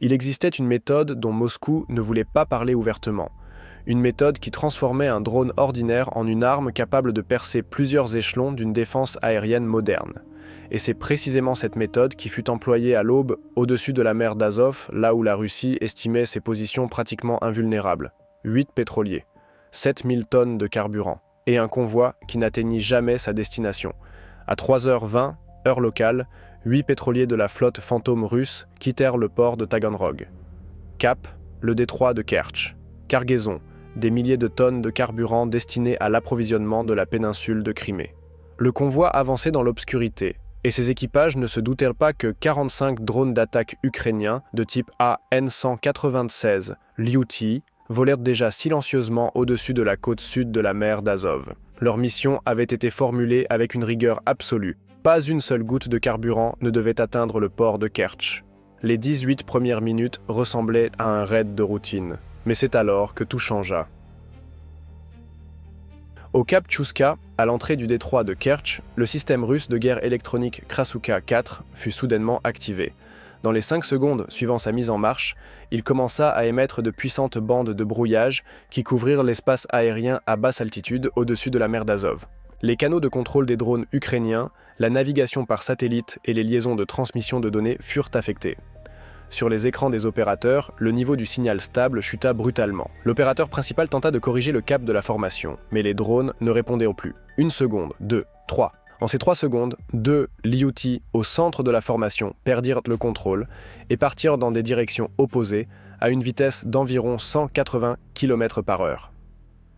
Il existait une méthode dont Moscou ne voulait pas parler ouvertement. Une méthode qui transformait un drone ordinaire en une arme capable de percer plusieurs échelons d'une défense aérienne moderne. Et c'est précisément cette méthode qui fut employée à l'aube au-dessus de la mer d'Azov, là où la Russie estimait ses positions pratiquement invulnérables. 8 pétroliers, 7000 tonnes de carburant, et un convoi qui n'atteignit jamais sa destination. À 3h20, heure locale, 8 pétroliers de la flotte fantôme russe quittèrent le port de Taganrog. Cap, le détroit de Kertch. Cargaison, des milliers de tonnes de carburant destinées à l'approvisionnement de la péninsule de Crimée. Le convoi avançait dans l'obscurité, et ses équipages ne se doutèrent pas que 45 drones d'attaque ukrainiens de type AN-196 Lyuty volèrent déjà silencieusement au-dessus de la côte sud de la mer d'Azov. Leur mission avait été formulée avec une rigueur absolue. Pas une seule goutte de carburant ne devait atteindre le port de Kertch. Les 18 premières minutes ressemblaient à un raid de routine. Mais c'est alors que tout changea. Au cap Tchouska, à l'entrée du détroit de Kertch, le système russe de guerre électronique Krasuka 4 fut soudainement activé. Dans les 5 secondes suivant sa mise en marche, il commença à émettre de puissantes bandes de brouillage qui couvrirent l'espace aérien à basse altitude au-dessus de la mer d'Azov. Les canaux de contrôle des drones ukrainiens, la navigation par satellite et les liaisons de transmission de données furent affectés. Sur les écrans des opérateurs, le niveau du signal stable chuta brutalement. L'opérateur principal tenta de corriger le cap de la formation, mais les drones ne répondaient plus. 1 seconde, 2, 3. En ces 3 secondes, 2 Lyuty au centre de la formation perdirent le contrôle et partirent dans des directions opposées à une vitesse d'environ 180 km/h.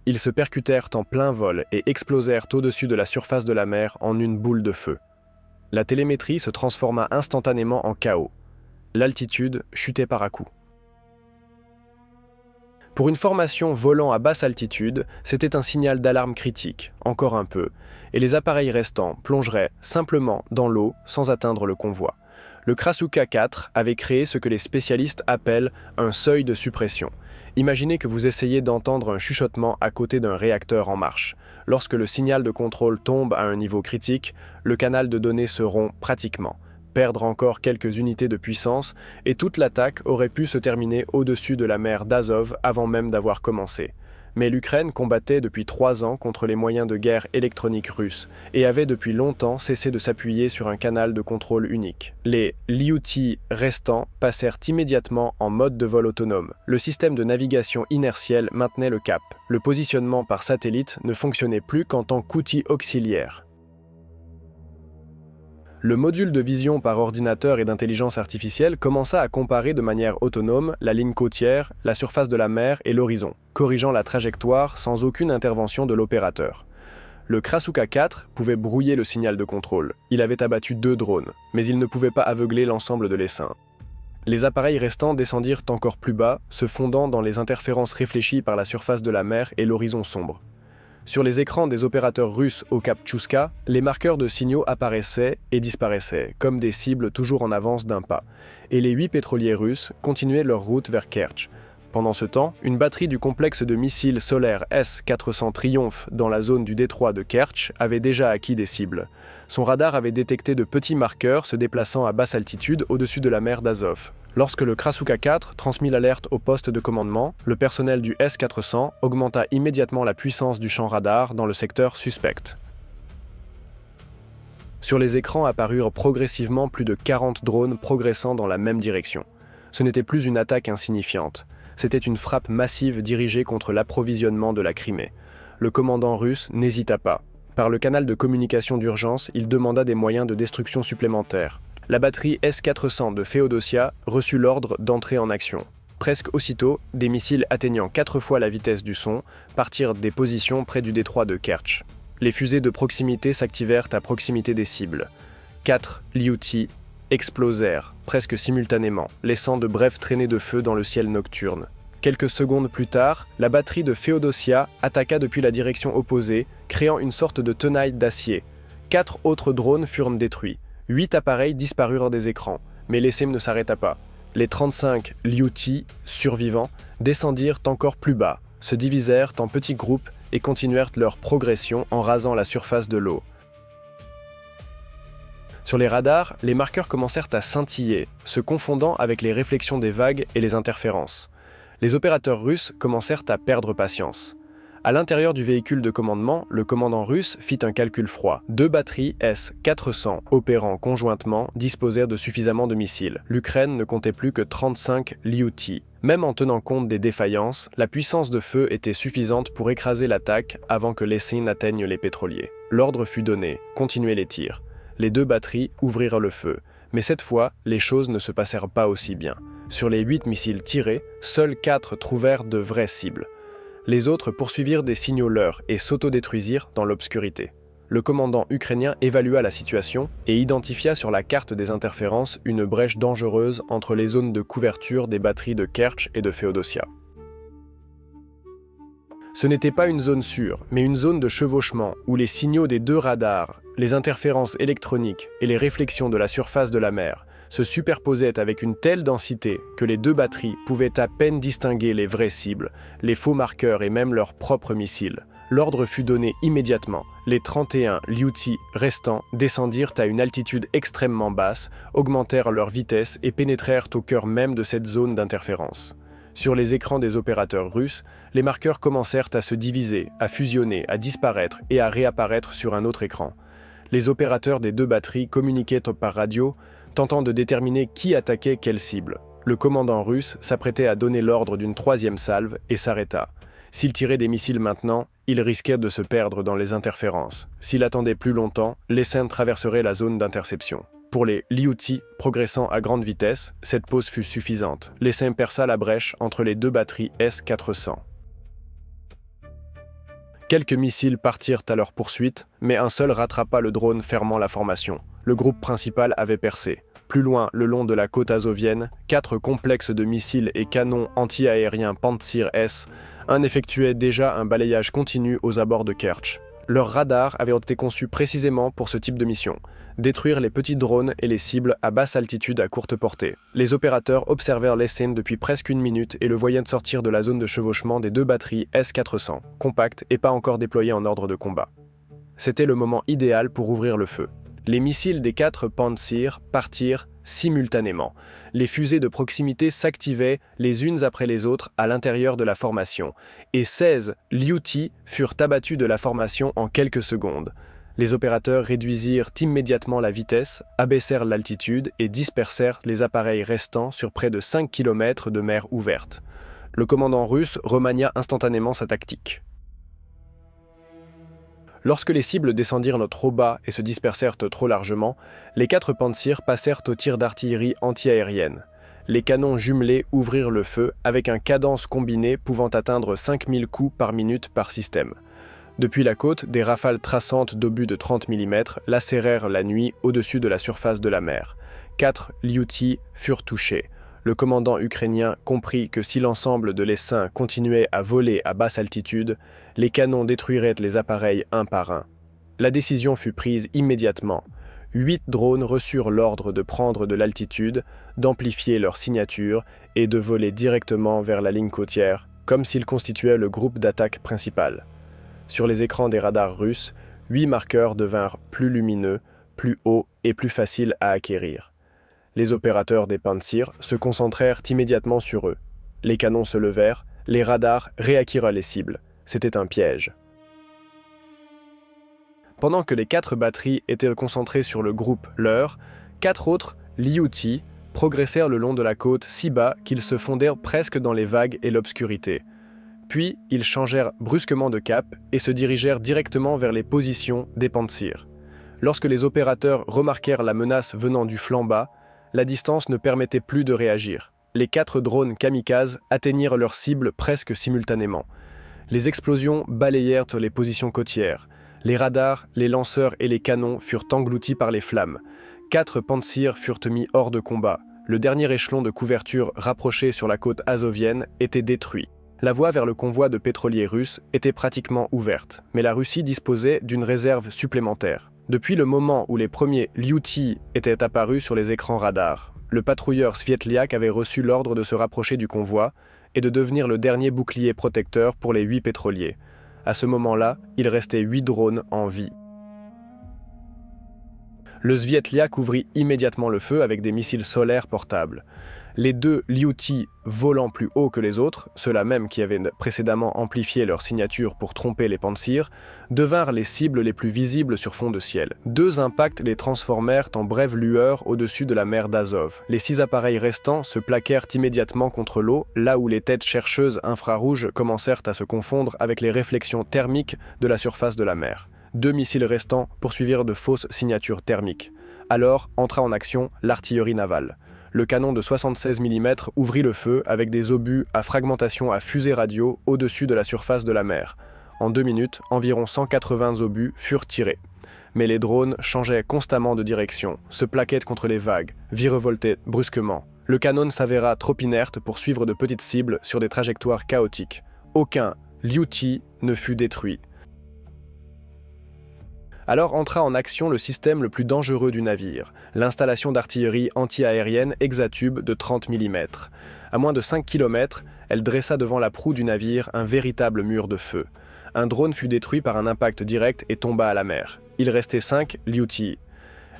Ils se percutèrent en plein vol et explosèrent au-dessus de la surface de la mer en une boule de feu. La télémétrie se transforma instantanément en chaos. L'altitude chutait par à-coups. Pour une formation volant à basse altitude, c'était un signal d'alarme critique, encore un peu, et les appareils restants plongeraient simplement dans l'eau sans atteindre le convoi. Le Krasuka 4 avait créé ce que les spécialistes appellent un seuil de suppression. Imaginez que vous essayez d'entendre un chuchotement à côté d'un réacteur en marche. Lorsque le signal de contrôle tombe à un niveau critique, le canal de données se rompt pratiquement. Perdre encore quelques unités de puissance, et toute l'attaque aurait pu se terminer au-dessus de la mer d'Azov avant même d'avoir commencé. Mais l'Ukraine combattait depuis 3 ans contre les moyens de guerre électroniques russes, et avait depuis longtemps cessé de s'appuyer sur un canal de contrôle unique. Les Lyuty restants passèrent immédiatement en mode de vol autonome. Le système de navigation inertielle maintenait le cap. Le positionnement par satellite ne fonctionnait plus qu'en tant qu'outil auxiliaire. Le module de vision par ordinateur et d'intelligence artificielle commença à comparer de manière autonome la ligne côtière, la surface de la mer et l'horizon, corrigeant la trajectoire sans aucune intervention de l'opérateur. Le Krasuka 4 pouvait brouiller le signal de contrôle. Il avait abattu 2 drones, mais il ne pouvait pas aveugler l'ensemble de l'essaim. Les appareils restants descendirent encore plus bas, se fondant dans les interférences réfléchies par la surface de la mer et l'horizon sombre. Sur les écrans des opérateurs russes au cap Tchouska, les marqueurs de signaux apparaissaient et disparaissaient, comme des cibles toujours en avance d'un pas, et les 8 pétroliers russes continuaient leur route vers Kertch. Pendant ce temps, une batterie du complexe de missiles solaires S-400 Triumph dans la zone du détroit de Kertch avait déjà acquis des cibles. Son radar avait détecté de petits marqueurs se déplaçant à basse altitude au-dessus de la mer d'Azov. Lorsque le Krasuka 4 transmit l'alerte au poste de commandement, le personnel du S-400 augmenta immédiatement la puissance du champ radar dans le secteur suspect. Sur les écrans apparurent progressivement plus de 40 drones progressant dans la même direction. Ce n'était plus une attaque insignifiante. C'était une frappe massive dirigée contre l'approvisionnement de la Crimée. Le commandant russe n'hésita pas. Par le canal de communication d'urgence, il demanda des moyens de destruction supplémentaires. La batterie S-400 de Féodosia reçut l'ordre d'entrer en action. Presque aussitôt, des missiles atteignant 4 fois la vitesse du son partirent des positions près du détroit de Kertch. Les fusées de proximité s'activèrent à proximité des cibles. 4 Lyuty explosèrent, presque simultanément, laissant de brèves traînées de feu dans le ciel nocturne. Quelques secondes plus tard, la batterie de Féodosia attaqua depuis la direction opposée, créant une sorte de tenaille d'acier. 4 autres drones furent détruits. 8 appareils disparurent des écrans, mais l'essai ne s'arrêta pas. Les 35 Lyuty survivants descendirent encore plus bas, se divisèrent en petits groupes et continuèrent leur progression en rasant la surface de l'eau. Sur les radars, les marqueurs commencèrent à scintiller, se confondant avec les réflexions des vagues et les interférences. Les opérateurs russes commencèrent à perdre patience. À l'intérieur du véhicule de commandement, le commandant russe fit un calcul froid. 2 batteries S-400 opérant conjointement disposèrent de suffisamment de missiles. L'Ukraine ne comptait plus que 35 Liouti. Même en tenant compte des défaillances, la puissance de feu était suffisante pour écraser l'attaque avant que l'essai n'atteigne les pétroliers. L'ordre fut donné, continuez les tirs. Les 2 batteries ouvrirent le feu. Mais cette fois, les choses ne se passèrent pas aussi bien. Sur les 8 missiles tirés, seuls 4 trouvèrent de vraies cibles. Les autres poursuivirent des signaux leurres et s'autodétruisirent dans l'obscurité. Le commandant ukrainien évalua la situation et identifia sur la carte des interférences une brèche dangereuse entre les zones de couverture des batteries de Kerch et de Féodosia. Ce n'était pas une zone sûre, mais une zone de chevauchement où les signaux des 2 radars, les interférences électroniques et les réflexions de la surface de la mer se superposaient avec une telle densité que les 2 batteries pouvaient à peine distinguer les vraies cibles, les faux marqueurs et même leurs propres missiles. L'ordre fut donné immédiatement. Les 31 Liouti restants descendirent à une altitude extrêmement basse, augmentèrent leur vitesse et pénétrèrent au cœur même de cette zone d'interférence. Sur les écrans des opérateurs russes, les marqueurs commencèrent à se diviser, à fusionner, à disparaître et à réapparaître sur un autre écran. Les opérateurs des 2 batteries communiquaient par radio, tentant de déterminer qui attaquait quelle cible. Le commandant russe s'apprêtait à donner l'ordre d'une 3e salve et s'arrêta. S'il tirait des missiles maintenant, il risquait de se perdre dans les interférences. S'il attendait plus longtemps, l'essaim traverserait la zone d'interception. Pour les Liouti progressant à grande vitesse, cette pause fut suffisante. L'essaim perça la brèche entre les 2 batteries S-400. Quelques missiles partirent à leur poursuite, mais un seul rattrapa le drone fermant la formation. Le groupe principal avait percé. Plus loin, le long de la côte azovienne, 4 complexes de missiles et canons anti-aériens Pantsir S effectuaient déjà un balayage continu aux abords de Kerch. Leurs radars avaient été conçus précisément pour ce type de mission, détruire les petits drones et les cibles à basse altitude à courte portée. Les opérateurs observèrent l'essai depuis presque 1 minute et le voyaient sortir de la zone de chevauchement des 2 batteries S-400, compactes et pas encore déployées en ordre de combat. C'était le moment idéal pour ouvrir le feu. Les missiles des 4 Pantsir partirent simultanément. Les fusées de proximité s'activaient les unes après les autres à l'intérieur de la formation, et 16 Liouti furent abattus de la formation en quelques secondes. Les opérateurs réduisirent immédiatement la vitesse, abaissèrent l'altitude et dispersèrent les appareils restants sur près de 5 km de mer ouverte. Le commandant russe remania instantanément sa tactique. Lorsque les cibles descendirent trop bas et se dispersèrent trop largement, les 4 Pantsir passèrent au tir d'artillerie anti-aérienne. Les canons jumelés ouvrirent le feu avec une cadence combinée pouvant atteindre 5000 coups par minute par système. Depuis la côte, des rafales traçantes d'obus de 30 mm lacérèrent la nuit au-dessus de la surface de la mer. 4 Liouti furent touchés. Le commandant ukrainien comprit que si l'ensemble de l'essaim continuait à voler à basse altitude, les canons détruiraient les appareils un par un. La décision fut prise immédiatement. 8 drones reçurent l'ordre de prendre de l'altitude, d'amplifier leur signature et de voler directement vers la ligne côtière, comme s'ils constituaient le groupe d'attaque principal. Sur les écrans des radars russes, 8 marqueurs devinrent plus lumineux, plus hauts et plus faciles à acquérir. Les opérateurs des Pantsir se concentrèrent immédiatement sur eux. Les canons se levèrent, les radars réacquirent les cibles. C'était un piège. Pendant que les 4 batteries étaient concentrées sur le groupe leur, 4 autres Liouti progressèrent le long de la côte si bas qu'ils se fondèrent presque dans les vagues et l'obscurité. Puis, ils changèrent brusquement de cap et se dirigèrent directement vers les positions des Pantsir. Lorsque les opérateurs remarquèrent la menace venant du flanc bas, la distance ne permettait plus de réagir. Les 4 drones kamikazes atteignirent leur cible presque simultanément. Les explosions balayèrent les positions côtières. Les radars, les lanceurs et les canons furent engloutis par les flammes. 4 Pantsir furent mis hors de combat. Le dernier échelon de couverture rapproché sur la côte azovienne était détruit. La voie vers le convoi de pétroliers russes était pratiquement ouverte, mais la Russie disposait d'une réserve supplémentaire. Depuis le moment où les premiers Liouti étaient apparus sur les écrans radars, le patrouilleur Svietliak avait reçu l'ordre de se rapprocher du convoi et de devenir le dernier bouclier protecteur pour les 8 pétroliers. À ce moment-là, il restait 8 drones en vie. Le Svietliak ouvrit immédiatement le feu avec des missiles solaires portables. Les deux Liuti volant plus haut que les autres, ceux-là même qui avaient précédemment amplifié leur signature pour tromper les Pantsir, devinrent les cibles les plus visibles sur fond de ciel. Deux impacts les transformèrent en brèves lueurs au-dessus de la mer d'Azov. Les 6 appareils restants se plaquèrent immédiatement contre l'eau, là où les têtes chercheuses infrarouges commencèrent à se confondre avec les réflexions thermiques de la surface de la mer. 2 missiles restants poursuivirent de fausses signatures thermiques. Alors entra en action l'artillerie navale. Le canon de 76 mm ouvrit le feu avec des obus à fragmentation à fusée radio au-dessus de la surface de la mer. En 2 minutes, environ 180 obus furent tirés. Mais les drones changeaient constamment de direction, se plaquaient contre les vagues, virevoltaient brusquement. Le canon s'avéra trop inerte pour suivre de petites cibles sur des trajectoires chaotiques. Aucun Liuti ne fut détruit. Alors entra en action le système le plus dangereux du navire, l'installation d'artillerie anti-aérienne Hexatube de 30 mm. À moins de 5 km, elle dressa devant la proue du navire un véritable mur de feu. Un drone fut détruit par un impact direct et tomba à la mer. Il restait 5 Liuti.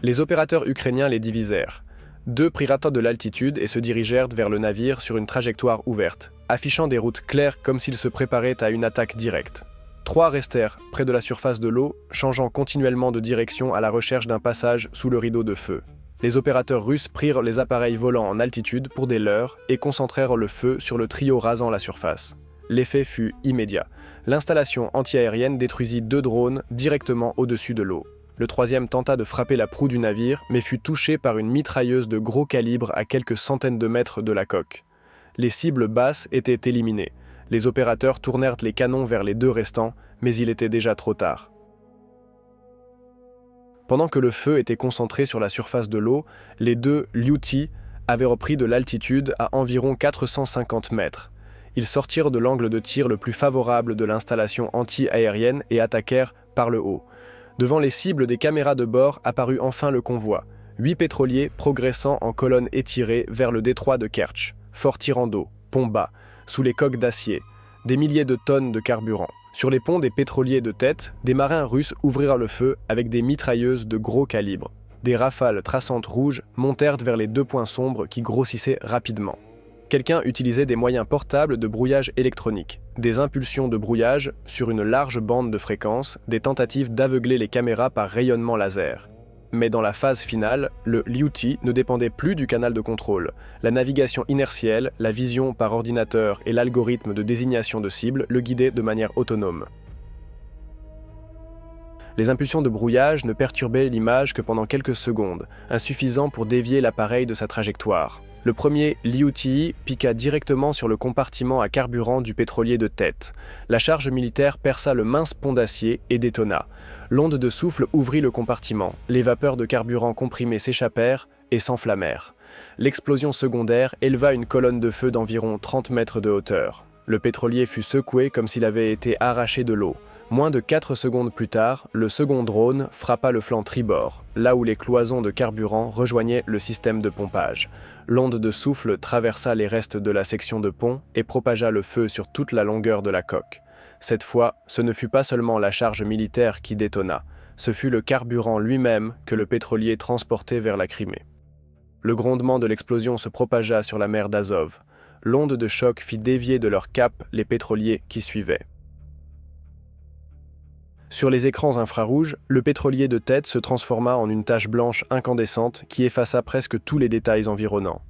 Les opérateurs ukrainiens les divisèrent. 2 prirent de l'altitude et se dirigèrent vers le navire sur une trajectoire ouverte, affichant des routes claires comme s'ils se préparaient à une attaque directe. 3 restèrent près de la surface de l'eau, changeant continuellement de direction à la recherche d'un passage sous le rideau de feu. Les opérateurs russes prirent les appareils volants en altitude pour des leurres et concentrèrent le feu sur le trio rasant la surface. L'effet fut immédiat. L'installation antiaérienne détruisit 2 drones directement au-dessus de l'eau. Le 3e tenta de frapper la proue du navire, mais fut touché par une mitrailleuse de gros calibre à quelques centaines de mètres de la coque. Les cibles basses étaient éliminées. Les opérateurs tournèrent les canons vers les 2 restants, mais il était déjà trop tard. Pendant que le feu était concentré sur la surface de l'eau, les 2 Liuti avaient repris de l'altitude à environ 450 mètres. Ils sortirent de l'angle de tir le plus favorable de l'installation anti-aérienne et attaquèrent par le haut. Devant les cibles des caméras de bord apparut enfin le convoi, 8 pétroliers progressant en colonne étirée vers le détroit de Kertch, fort tirant d'eau, pont bas, sous les coques d'acier, des milliers de tonnes de carburant. Sur les ponts des pétroliers de tête, des marins russes ouvrirent le feu avec des mitrailleuses de gros calibre. Des rafales traçantes rouges montèrent vers les 2 points sombres qui grossissaient rapidement. Quelqu'un utilisait des moyens portables de brouillage électronique, des impulsions de brouillage sur une large bande de fréquence, des tentatives d'aveugler les caméras par rayonnement laser. Mais dans la phase finale, le Liuti ne dépendait plus du canal de contrôle. La navigation inertielle, la vision par ordinateur et l'algorithme de désignation de cible le guidaient de manière autonome. Les impulsions de brouillage ne perturbaient l'image que pendant quelques secondes, insuffisant pour dévier l'appareil de sa trajectoire. Le premier Liuti piqua directement sur le compartiment à carburant du pétrolier de tête. La charge militaire perça le mince pont d'acier et détonna. L'onde de souffle ouvrit le compartiment. Les vapeurs de carburant comprimé s'échappèrent et s'enflammèrent. L'explosion secondaire éleva une colonne de feu d'environ 30 mètres de hauteur. Le pétrolier fut secoué comme s'il avait été arraché de l'eau. Moins de 4 secondes plus tard, le second drone frappa le flanc tribord, là où les cloisons de carburant rejoignaient le système de pompage. L'onde de souffle traversa les restes de la section de pont et propagea le feu sur toute la longueur de la coque. Cette fois, ce ne fut pas seulement la charge militaire qui détonna, ce fut le carburant lui-même que le pétrolier transportait vers la Crimée. Le grondement de l'explosion se propagea sur la mer d'Azov. L'onde de choc fit dévier de leur cap les pétroliers qui suivaient. Sur les écrans infrarouges, le pétrolier de tête se transforma en une tache blanche incandescente qui effaça presque tous les détails environnants.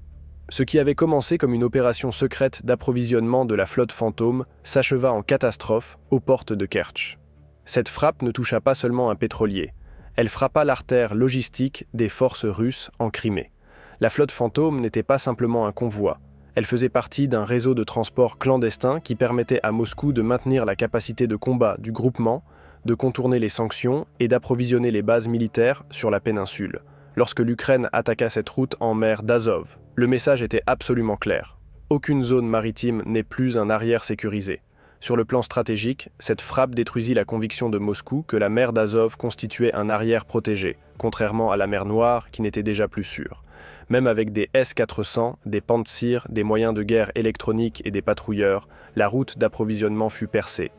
Ce qui avait commencé comme une opération secrète d'approvisionnement de la flotte fantôme s'acheva en catastrophe aux portes de Kertch. Cette frappe ne toucha pas seulement un pétrolier, elle frappa l'artère logistique des forces russes en Crimée. La flotte fantôme n'était pas simplement un convoi, elle faisait partie d'un réseau de transport clandestin qui permettait à Moscou de maintenir la capacité de combat du groupement, de contourner les sanctions et d'approvisionner les bases militaires sur la péninsule. Lorsque l'Ukraine attaqua cette route en mer d'Azov, le message était absolument clair. Aucune zone maritime n'est plus un arrière sécurisé. Sur le plan stratégique, cette frappe détruisit la conviction de Moscou que la mer d'Azov constituait un arrière protégé, contrairement à la mer Noire qui n'était déjà plus sûre. Même avec des S-400, des Pantsir, des moyens de guerre électroniques et des patrouilleurs, la route d'approvisionnement fut percée.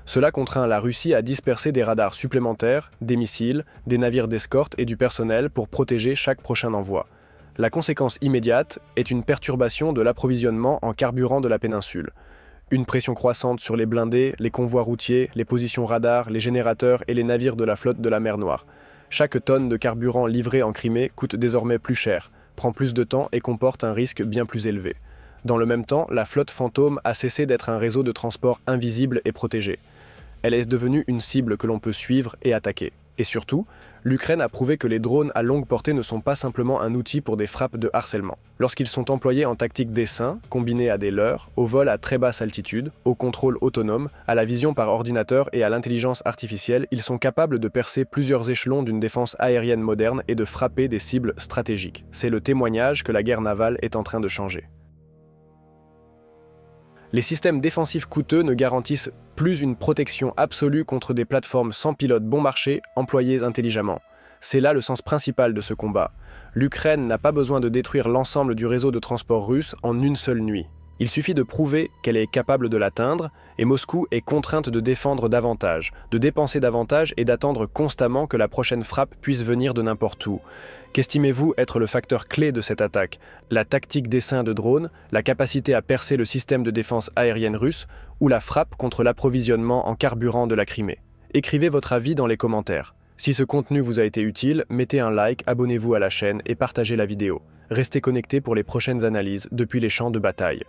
Cela contraint la Russie à disperser des radars supplémentaires, des missiles, des navires d'escorte et du personnel pour protéger chaque prochain envoi. La conséquence immédiate est une perturbation de l'approvisionnement en carburant de la péninsule. Une pression croissante sur les blindés, les convois routiers, les positions radars, les générateurs et les navires de la flotte de la mer Noire. Chaque tonne de carburant livrée en Crimée coûte désormais plus cher, prend plus de temps et comporte un risque bien plus élevé. Dans le même temps, la flotte fantôme a cessé d'être un réseau de transport invisible et protégé. Elle est devenue une cible que l'on peut suivre et attaquer. Et surtout, l'Ukraine a prouvé que les drones à longue portée ne sont pas simplement un outil pour des frappes de harcèlement. Lorsqu'ils sont employés en tactique d'essaim, combinés à des leurres, au vol à très basse altitude, au contrôle autonome, à la vision par ordinateur et à l'intelligence artificielle, ils sont capables de percer plusieurs échelons d'une défense aérienne moderne et de frapper des cibles stratégiques. C'est le témoignage que la guerre navale est en train de changer. Les systèmes défensifs coûteux ne garantissent plus une protection absolue contre des plateformes sans pilote bon marché, employées intelligemment. C'est là le sens principal de ce combat. L'Ukraine n'a pas besoin de détruire l'ensemble du réseau de transport russe en une seule nuit. Il suffit de prouver qu'elle est capable de l'atteindre, et Moscou est contrainte de défendre davantage, de dépenser davantage et d'attendre constamment que la prochaine frappe puisse venir de n'importe où. Qu'estimez-vous être le facteur clé de cette attaque? La tactique d'essaim de drones, la capacité à percer le système de défense aérienne russe, ou la frappe contre l'approvisionnement en carburant de la Crimée? Écrivez votre avis dans les commentaires. Si ce contenu vous a été utile, mettez un like, abonnez-vous à la chaîne et partagez la vidéo. Restez connectés pour les prochaines analyses depuis les champs de bataille.